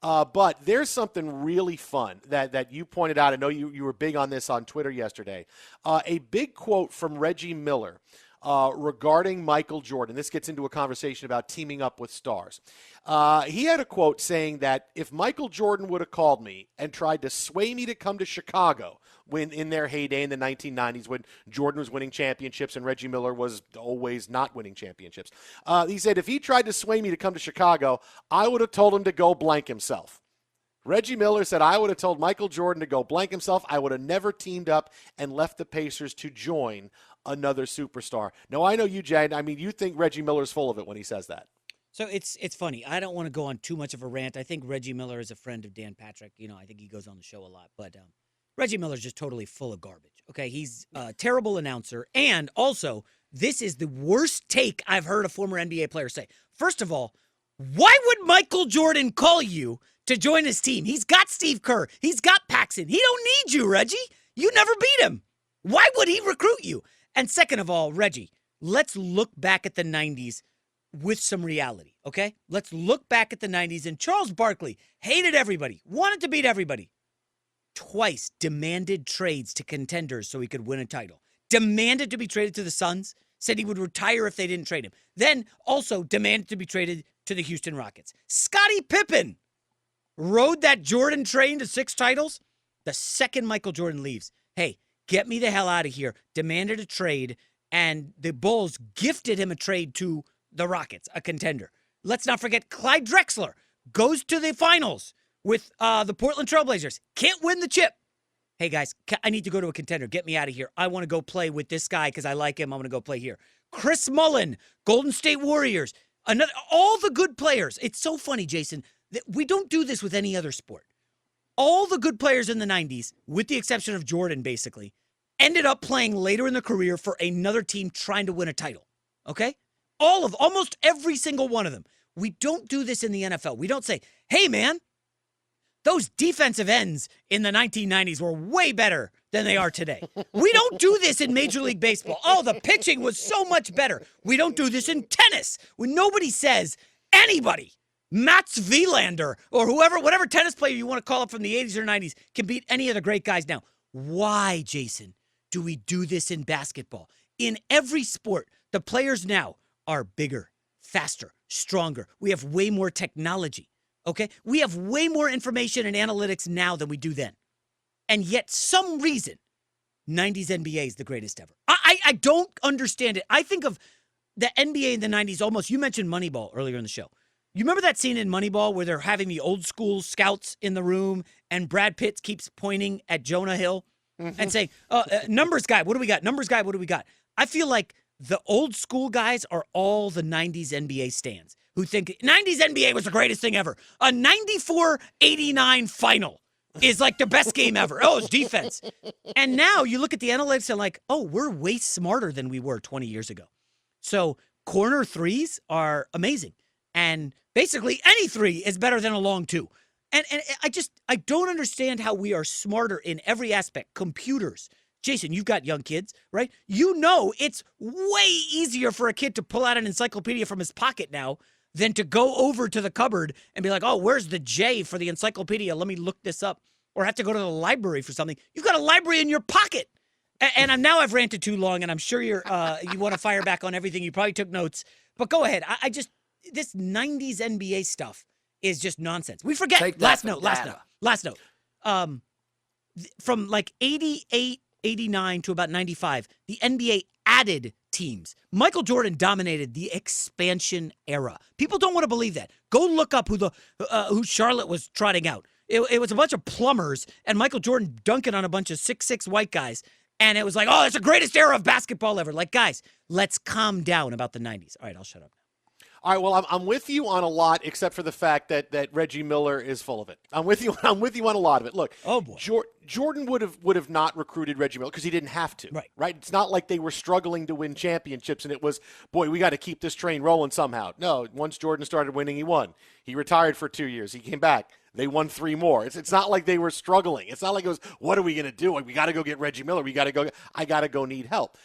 But there's something really fun that you pointed out. I know you were big on this on Twitter yesterday. A big quote from Reggie Miller regarding Michael Jordan. This gets into a conversation about teaming up with stars. He had a quote saying that if Michael Jordan would have called me and tried to sway me to come to Chicago when in their heyday in the 1990s when Jordan was winning championships and Reggie Miller was always not winning championships, he said if he tried to sway me to come to Chicago, I would have told him to go blank himself. Reggie Miller said, I would have told Michael Jordan to go blank himself. I would have never teamed up and left the Pacers to join another superstar. Now, I know you, Jay. I mean, you think Reggie Miller's full of it when he says that. So it's funny. I don't want to go on too much of a rant. I think Reggie Miller is a friend of Dan Patrick. I think he goes on the show a lot. But Reggie Miller's just totally full of garbage. Okay, he's a terrible announcer. And also, this is the worst take I've heard a former NBA player say. First of all, why would Michael Jordan call you to join his team? He's got Steve Kerr. He's got Paxson. He don't need you, Reggie. You never beat him. Why would he recruit you? And second of all, Reggie, let's look back at the 90s with some reality, okay? Let's look back at the 90s. And Charles Barkley hated everybody, wanted to beat everybody. Twice demanded trades to contenders so he could win a title. Demanded to be traded to the Suns. Said he would retire if they didn't trade him. Then also demanded to be traded to the Houston Rockets. Scottie Pippen rode that Jordan train to 6 titles. The second Michael Jordan leaves, hey, get me the hell out of here. Demanded a trade, and the Bulls gifted him a trade to the Rockets, a contender. Let's not forget Clyde Drexler goes to the finals with the Portland Trailblazers. Can't win the chip. Hey, guys, I need to go to a contender. Get me out of here. I want to go play with this guy because I like him. I'm going to go play here. Chris Mullin, Golden State Warriors, all the good players. It's so funny, Jason, that we don't do this with any other sport. All the good players in the 90s, with the exception of Jordan, basically, ended up playing later in their career for another team trying to win a title. Okay? Almost every single one of them. We don't do this in the NFL. We don't say, hey, man, those defensive ends in the 1990s were way better than they are today. We don't do this in Major League Baseball. Oh, the pitching was so much better. We don't do this in tennis. When nobody says anybody, Mats Wilander or whatever tennis player you want to call up from the 80s or 90s can beat any of the great guys now. Why, Jason, do we do this in basketball? In every sport, the players now are bigger, faster, stronger. We have way more technology. Okay? We have way more information and analytics now than we do then. And yet, some reason, 90s NBA is the greatest ever. I don't understand it. I think of the NBA in the 90s almost, you mentioned Moneyball earlier in the show. You remember that scene in Moneyball where they're having the old school scouts in the room and Brad Pitt keeps pointing at Jonah Hill and saying, numbers guy, what do we got? Numbers guy, what do we got? I feel like the old school guys are all the 90s NBA stans who think 90s NBA was the greatest thing ever. A 94-89 final is like the best game ever. Oh, it's defense. And now you look at the analytics and like, oh, we're way smarter than we were 20 years ago. So corner threes are amazing. And basically any three is better than a long two. And I don't understand how we are smarter in every aspect. Computers. Jason, you've got young kids, right? You know it's way easier for a kid to pull out an encyclopedia from his pocket now than to go over to the cupboard and be like, oh, where's the J for the encyclopedia? Let me look this up. Or have to go to the library for something. You've got a library in your pocket. And I've ranted too long, and I'm sure you want to fire back on everything. You probably took notes. But go ahead. This 90s NBA stuff is just nonsense. We forget. Last note. From like 88, 89 to about 95, the NBA added teams. Michael Jordan dominated the expansion era. People don't want to believe that. Go look up who Charlotte was trotting out. It was a bunch of plumbers and Michael Jordan dunking on a bunch of 6'6" white guys. And it was like, oh, it's the greatest era of basketball ever. Like, guys, let's calm down about the 90s. All right, I'll shut up. All right, well, I'm with you on a lot, except for the fact that Reggie Miller is full of it. I'm with you on a lot of it. Look, oh boy, Jordan would have not recruited Reggie Miller because he didn't have to. Right. It's not like they were struggling to win championships, and it was, boy, we got to keep this train rolling somehow. No, once Jordan started winning, he won. He retired for 2 years. He came back. They won 3 more. It's not like they were struggling. It's not like it was, what are we going to do? We got to go get Reggie Miller. I got to go need help.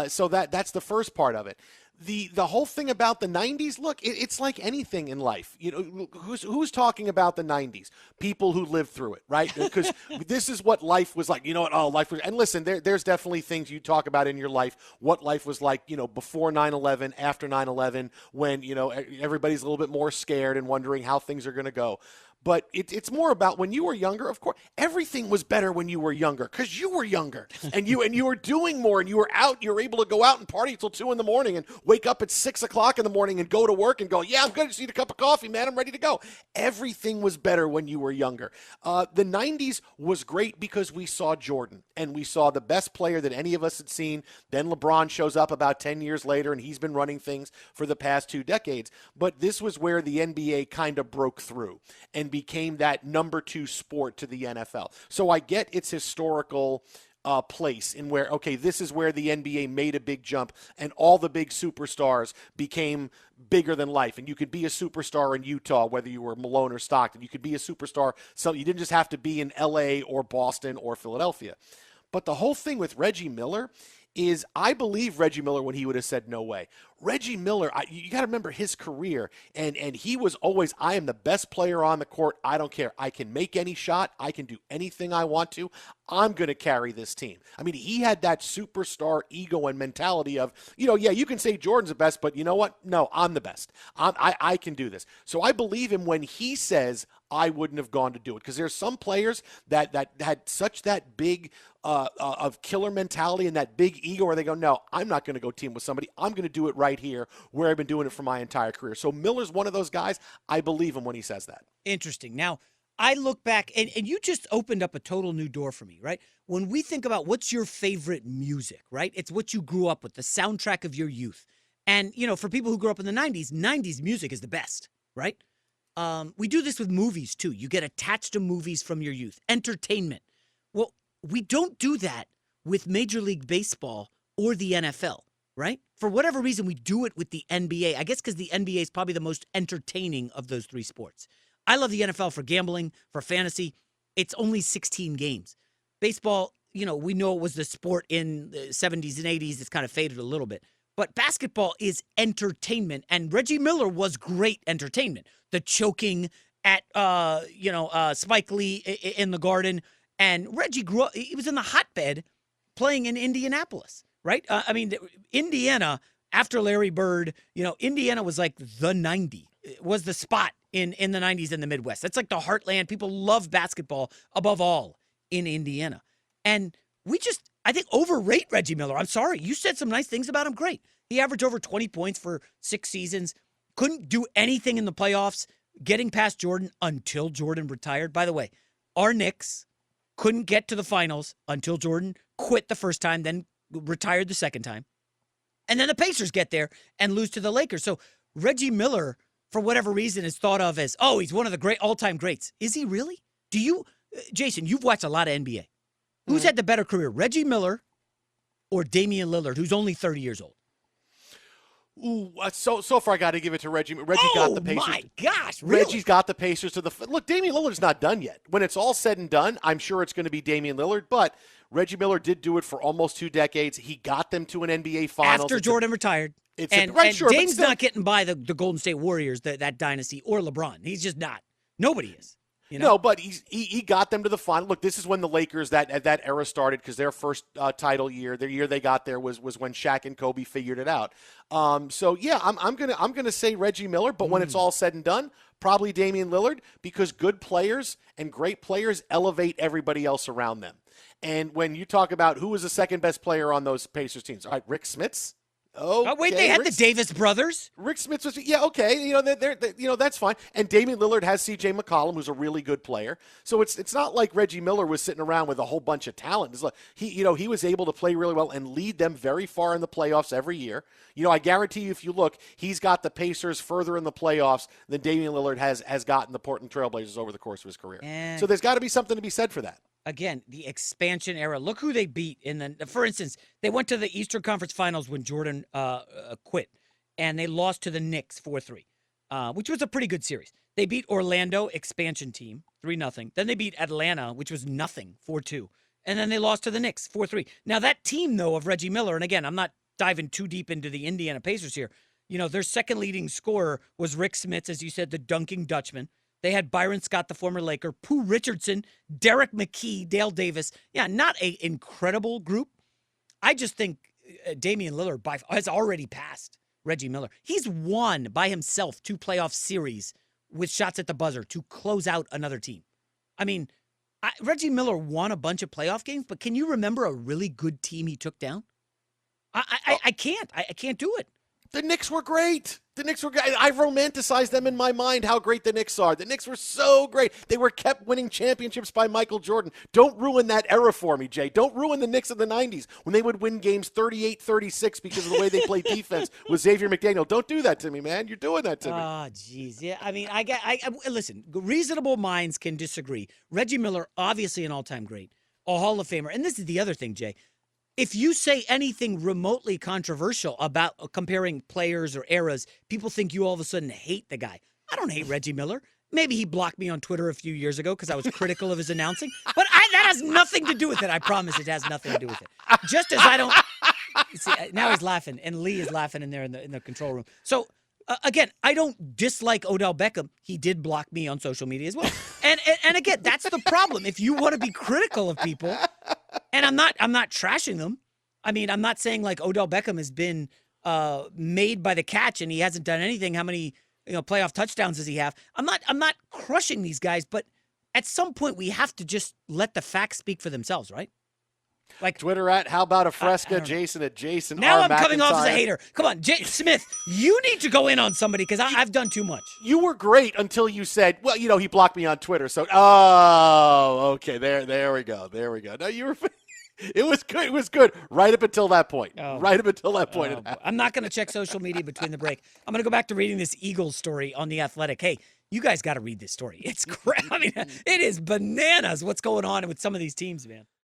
So that's the first part of it. The whole thing about the 90s, look, it's like anything in life. You know, who's talking about the 90s? People who lived through it, right? Because this is what life was like. You know what? Oh, life was. And listen, there's definitely things you talk about in your life, what life was like, you know, before 9/11, after 9/11, when, you know, everybody's a little bit more scared and wondering how things are going to go. But it's more about when you were younger. Of course, everything was better when you were younger because you were younger and you were doing more and you were out. You were able to go out and party until 2 a.m. and wake up at 6 o'clock in the morning and go to work and go, yeah, I'm going to just eat a cup of coffee, man. I'm ready to go. Everything was better when you were younger. The 90s was great because we saw Jordan and we saw the best player that any of us had seen. Then LeBron shows up about 10 years later and he's been running things for the past 2 decades. But this was where the NBA kind of broke through and became that number 2 sport to the NFL. So I get its historical place in where, okay, this is where the NBA made a big jump and all the big superstars became bigger than life. And you could be a superstar in Utah, whether you were Malone or Stockton. You could be a superstar. So you didn't just have to be in LA or Boston or Philadelphia. But the whole thing with Reggie Miller is I believe Reggie Miller when he would have said no way. Reggie Miller, you got to remember his career, and he was always, I am the best player on the court. I don't care. I can make any shot. I can do anything I want to. I'm going to carry this team. I mean, he had that superstar ego and mentality of, you know, yeah, you can say Jordan's the best, but you know what? No, I'm the best. I can do this. So I believe him when he says, I wouldn't have gone to do it. Because there's some players that had such that big of killer mentality and that big ego where they go, no, I'm not going to go team with somebody. I'm going to do it right here where I've been doing it for my entire career. So Miller's one of those guys. I believe him when he says that. Interesting. Now, I look back, and you just opened up a total new door for me, right? When we think about what's your favorite music, right? It's what you grew up with, the soundtrack of your youth. And, you know, for people who grew up in the 90s music is the best, right? We do this with movies, too. You get attached to movies from your youth. Entertainment. Well, we don't do that with Major League Baseball or the NFL, right? For whatever reason, we do it with the NBA. I guess because the NBA is probably the most entertaining of those 3 sports. I love the NFL for gambling, for fantasy. It's only 16 games. Baseball, you know, we know it was the sport in the 70s and 80s. It's kind of faded a little bit. But basketball is entertainment, and Reggie Miller was great entertainment. The choking at, Spike Lee in the Garden. And Reggie grew up, he was in the hotbed playing in Indianapolis, right? Indiana, after Larry Bird, you know, Indiana was like the 90, was the spot in the 90s in the Midwest. That's like the heartland. People love basketball above all in Indiana. And I think, overrate Reggie Miller. I'm sorry. You said some nice things about him. Great. He averaged over 20 points for 6 seasons. Couldn't do anything in the playoffs, getting past Jordan until Jordan retired. By the way, our Knicks couldn't get to the finals until Jordan quit the first time, then retired the second time. And then the Pacers get there and lose to the Lakers. So Reggie Miller, for whatever reason, is thought of as, oh, he's one of the great all-time greats. Is he really? Do you, Jason, you've watched a lot of NBA. Who's had the better career, Reggie Miller or Damian Lillard, who's only 30 years old? Ooh, so far I got to give it to Reggie. Reggie got the Pacers. Oh, my gosh, really? Reggie's got the Pacers to the – look, Damian Lillard's not done yet. When it's all said and done, I'm sure it's going to be Damian Lillard, but Reggie Miller did do it for almost 2 decades. He got them to an NBA Finals. After Jordan retired. And Dame's not getting by the Golden State Warriors, that dynasty, or LeBron. He's just not. Nobody is. You know? No, but he got them to the final. Look, this is when the Lakers that era started because their first title year, their year they got there was when Shaq and Kobe figured it out. So yeah, I'm gonna say Reggie Miller, but when it's all said and done, probably Damian Lillard because good players and great players elevate everybody else around them. And when you talk about who was the second best player on those Pacers teams, all right, Rick Smits. Oh, wait, they had the Davis brothers? Rick Smits was, yeah, okay, you know, they're that's fine. And Damian Lillard has C.J. McCollum, who's a really good player. So it's not like Reggie Miller was sitting around with a whole bunch of talent. It's like he was able to play really well and lead them very far in the playoffs every year. You know, I guarantee you, if you look, he's got the Pacers further in the playoffs than Damian Lillard has gotten the Portland Trailblazers over the course of his career. So there's got to be something to be said for that. Again, the expansion era. Look who they beat for instance, they went to the Eastern Conference Finals when Jordan quit, and they lost to the Knicks 4-3, which was a pretty good series. They beat Orlando, expansion team, 3-0. Then they beat Atlanta, which was nothing, 4-2. And then they lost to the Knicks 4-3. Now, that team, though, of Reggie Miller, and again, I'm not diving too deep into the Indiana Pacers here. Their second leading scorer was Rick Smits, as you said, the dunking Dutchman. They had Byron Scott, the former Laker, Pooh Richardson, Derek McKee, Dale Davis. Yeah, not an incredible group. I just think Damian Lillard has already passed Reggie Miller. He's won by himself 2 playoff series with shots at the buzzer to close out another team. I mean, Reggie Miller won a bunch of playoff games, but can you remember a really good team he took down? I can't. I can't do it. The Knicks were great. I've romanticized them in my mind, how great the Knicks are. The Knicks were so great. They were kept winning championships by Michael Jordan. Don't ruin that era for me, Jay. Don't ruin the Knicks of the 90s when they would win games 38-36 because of the way they played defense with Xavier McDaniel. Don't do that to me, man. You're doing that to me. Oh, jeez. Yeah, I mean, listen, reasonable minds can disagree. Reggie Miller, obviously an all-time great, a Hall of Famer. And this is the other thing, Jay. If you say anything remotely controversial about comparing players or eras, people think you all of a sudden hate the guy. I don't hate Reggie Miller. Maybe he blocked me on Twitter a few years ago because I was critical of his announcing. But that has nothing to do with it. I promise it has nothing to do with it. Just as I don't... See, now he's laughing, and Lee is laughing in there in the control room. So, again, I don't dislike Odell Beckham. He did block me on social media as well. And again, that's the problem. If you want to be critical of people... And I'm not trashing them. I mean, I'm not saying like Odell Beckham has been made by the catch and he hasn't done anything. How many playoff touchdowns does he have? I'm not crushing these guys, but at some point we have to just let the facts speak for themselves, right? Like Twitter at how about a Fresca, Jason at Jason. Now R. I'm coming off as a McIntyre. hater. Come on, Smith, you need to go in on somebody because I've done too much. You were great until you said, well, he blocked me on Twitter. So, okay, there we go. No, you were. It was good. It was good right up until that point. Right up until that point. I'm not going to check social media between the break. I'm going to go back to reading this Eagles story on The Athletic. Hey, you guys got to read this story. It's crap. I mean, it is bananas what's going on with some of these teams, man.